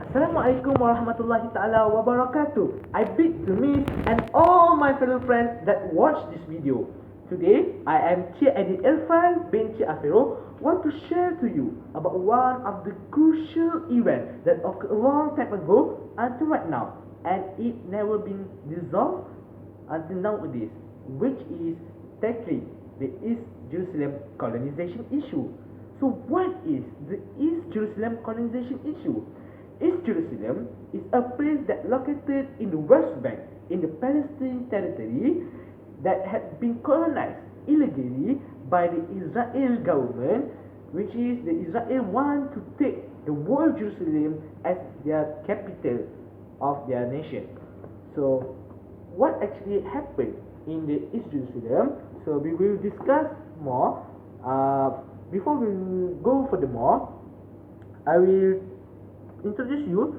Assalamualaikum warahmatullahi ta'ala wabarakatuh. I bid to miss and all my fellow friends that watch this video. Today, I am Cik Adi Irfan bin Cik Afiro want to share to you about one of the crucial events that occurred a long time ago until right now, and it never been resolved until nowadays, which is tackling the East Jerusalem colonization issue. So what is the East Jerusalem colonization issue? East Jerusalem is a place that located in the West Bank in the Palestinian territory that had been colonized illegally by the Israel government, which is the Israel want to take the whole Jerusalem as their capital of their nation. So what actually happened in the East Jerusalem? So we will discuss more. Before we go furthermore, I will introduce you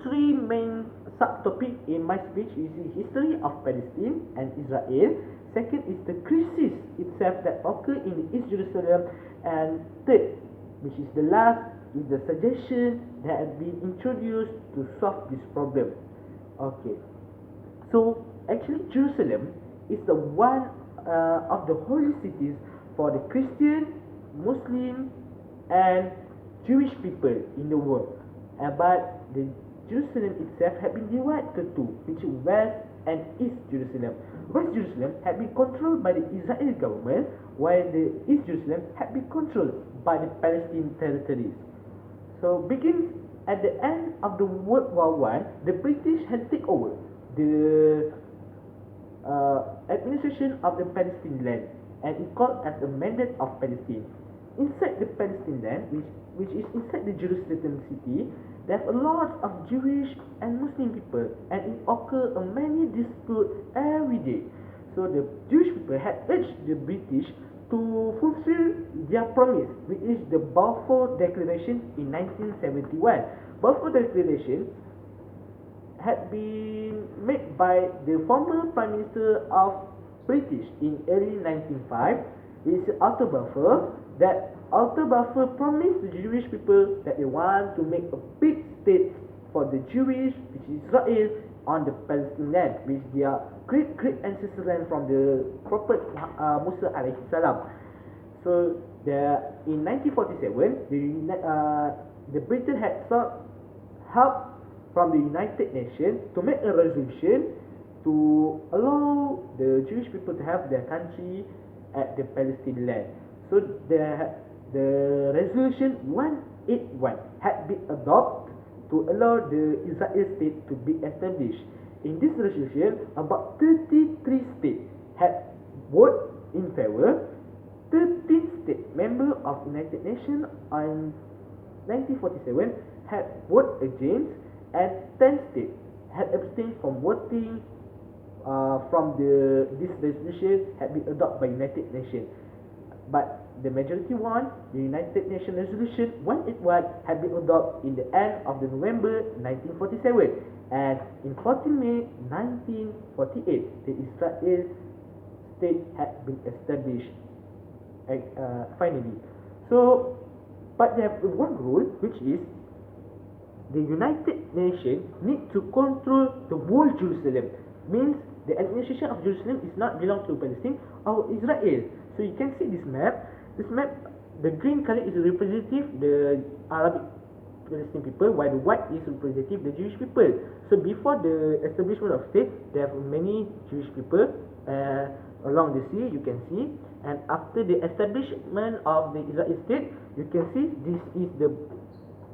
three main subtopic in my speech is the history of Palestine and Israel. Second is the crisis itself that occurred in East Jerusalem, and third, which is the last, is the suggestion that have been introduced to solve this problem. Okay, so actually Jerusalem is the one of the holy cities for the Christian, Muslim, and Jewish people in the world. But the Jerusalem itself had been divided to two, which is West and East Jerusalem. West Jerusalem had been controlled by the Israeli government, while the East Jerusalem had been controlled by the Palestinian territories. So begins at the end of the World War I, the British had taken over the administration of the Palestinian land, and it called as the Mandate of Palestine. Inside the Palestinian land, which is inside the Jerusalem city, there's a lot of Jewish and Muslim people, and it occurs a many disputes every day. So the Jewish people had urged the British to fulfill their promise, which is the Balfour Declaration in 1971. Balfour Declaration had been made by the former Prime Minister of British in early 1905, which is Arthur Balfour. That Arthur Balfour promised the Jewish people that they want to make a big state for the Jewish, which is Israel, on the Palestinian land, which their great ancestral land from the Prophet Musa alaihi salam. So in 1947, the Britain had sought help from the United Nations to make a resolution to allow the Jewish people to have their country at the Palestinian land. So the resolution 181 had been adopted to allow the Israel state to be established. In this resolution, about 33 states had voted in favor, 13 state members of United Nations on 1947 had voted against, and 10 states had abstained from voting from this resolution had been adopted by United Nations. But the majority won. The United Nations Resolution 181 had been adopted in the end of the November 1947, and in 14 May 1948, the Israel state had been established finally. So, but they have one rule, which is the United Nations need to control the whole Jerusalem. Means the administration of Jerusalem is not belong to Palestine or Israel. So you can see this map. This map, the green color is representative the Arabic Palestinian people, while the white is representative the Jewish people. So before the establishment of state, there are many Jewish people along the sea. You can see, and after the establishment of the Israel state, you can see this is the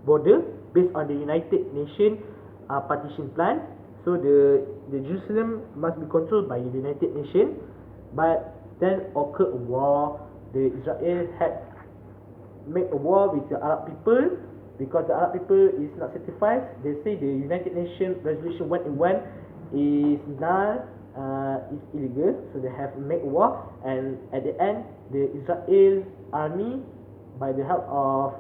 border based on the United Nations partition plan. So the Jerusalem must be controlled by the United Nations, but then occurred a war. The Israel had made a war with the Arab people because the Arab people is not satisfied. They say the United Nations Resolution 181 is null, is illegal. So they have made a war, and at the end, the Israel army, by the help of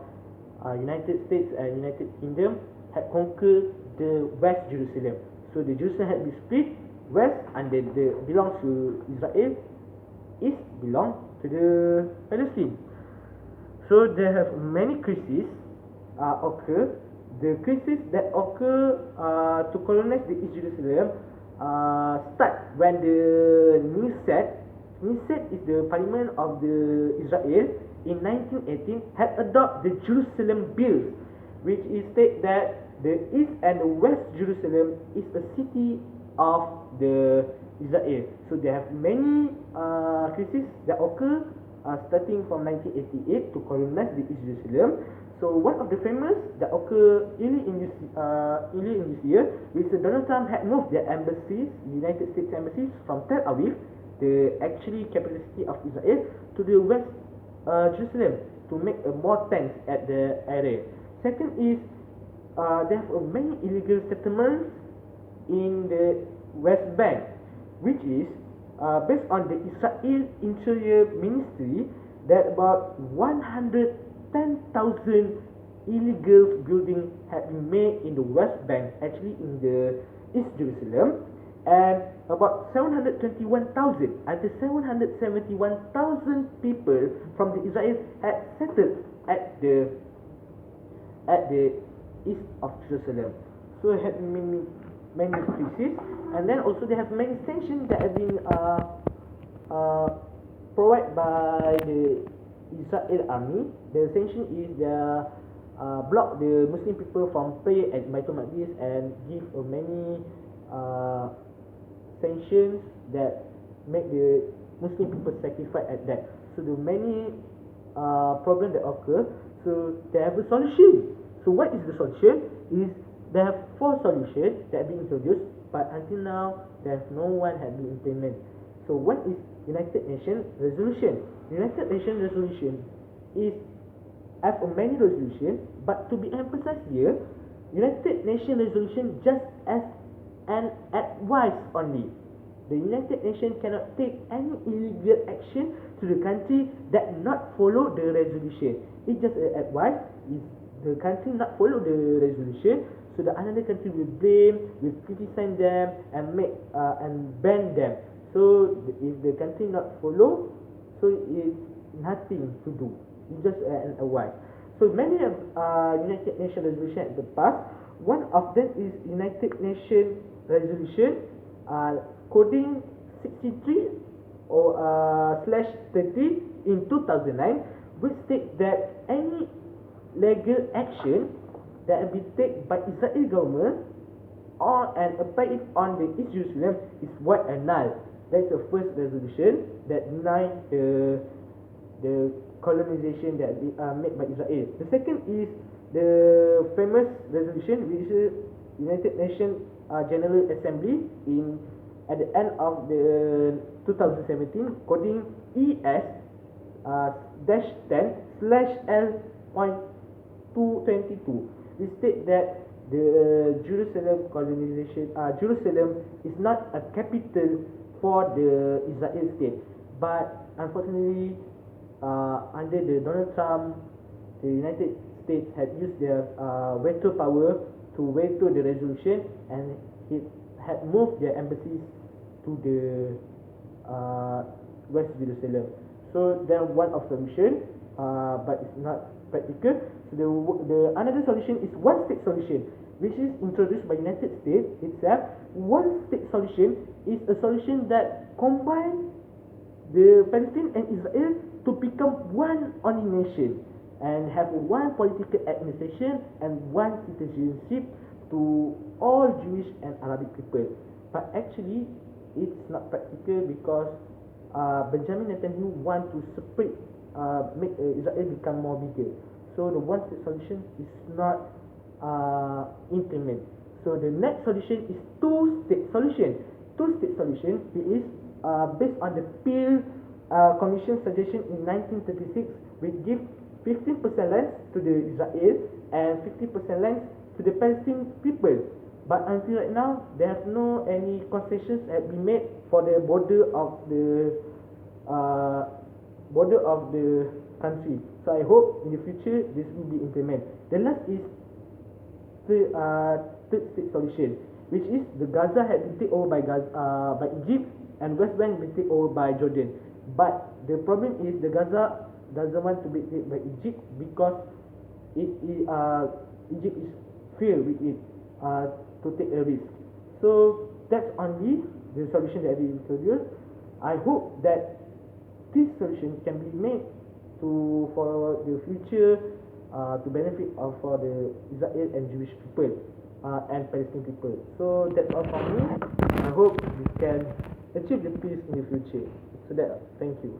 United States and United Kingdom, had conquered the West Jerusalem. So the Jerusalem had been split. West and the belongs to Israel, East belong to the Palestine. So there have many crises occur. the crisis that occur to colonize the East Jerusalem start when the Knesset is the parliament of the Israel in 1918 had adopted the Jerusalem Bills, which is state that the East and the West Jerusalem is a city of the Israel. So they have many crises that occur starting from 1988 to colonize the East Jerusalem. So one of the famous that occur early in this year, which Donald Trump had moved their embassies, United States embassies, from Tel Aviv, the actually capital city of Israel, to the West Jerusalem to make more tanks at the area. Second is there have many illegal settlements in the West Bank, which is based on the Israel Interior Ministry that about 110,000 illegal buildings have been made in the West Bank, actually in the East Jerusalem, and about 721,000 until 771,000 people from the Israel had settled at the east of Jerusalem. So it had many crises, and then also they have many sanctions that have been provided by the Israel army. The sanction is they block the Muslim people from pray at Baitul Maqdis and give many sanctions that make the Muslim people sacrifice at that. So the many problems that occur. So they have a solution. So what is the solution? Is they have 4 solutions that have been introduced, but until now there have no one have been implemented. So one is United Nations resolution. United Nations resolution is have many resolution, but to be emphasized here, United Nations resolution just as an advice only. The United Nations cannot take any illegal action to the country that not follow the resolution. It's just an advice. If the country not follow the resolution, so the another country will blame, will criticize them and make and ban them. So if the country not follow, so it's nothing to do. It's just an advice. So many of United Nations resolution in the past. One of them is United Nations resolution coding 63 or /30 in 2009, which states that any legal action that will be taken by Israeli government on and apply it on the East Jerusalem is void and null. That's the first resolution that denies the colonization that made by Israel. The second is the famous resolution, which is United Nations General Assembly in at the end of the 2017, coding ES -10/L.222. We state that the Jerusalem Jerusalem is not a capital for the Israel state, but unfortunately, under the Donald Trump, the United States had used their veto power to veto the resolution, and it had moved their embassies to the West Jerusalem. So then one of solution, but it's not practical. So the another solution is one state solution, which is introduced by United States itself. One state solution is a solution that combines the Palestine and Israel to become one only nation and have one political administration and one citizenship to all Jewish and Arabic people. But actually, it's not practical because Benjamin Netanyahu want to separate, make Israel become more bigger. So the one state solution is not implemented. So the next solution is two state solution. Two state solution is based on the Peel Commission suggestion in 1936, which give 15% land to the Israel and 50% land to the Palestinian people. But until right now, there have no any concessions have been made for the border of the country. So I hope in the future this will be implemented. The last is the third state solution, which is the Gaza had been taken over by Egypt and West Bank been taken over by Jordan. But the problem is the Gaza doesn't want to be taken by Egypt because Egypt is fear with it, to take a risk. So that's only the solution that we introduced. I hope that this solution can be made to for the future, to benefit of for the Israel and Jewish people, and Palestinian people. So that's all from me. I hope we can achieve the peace in the future. So that, thank you.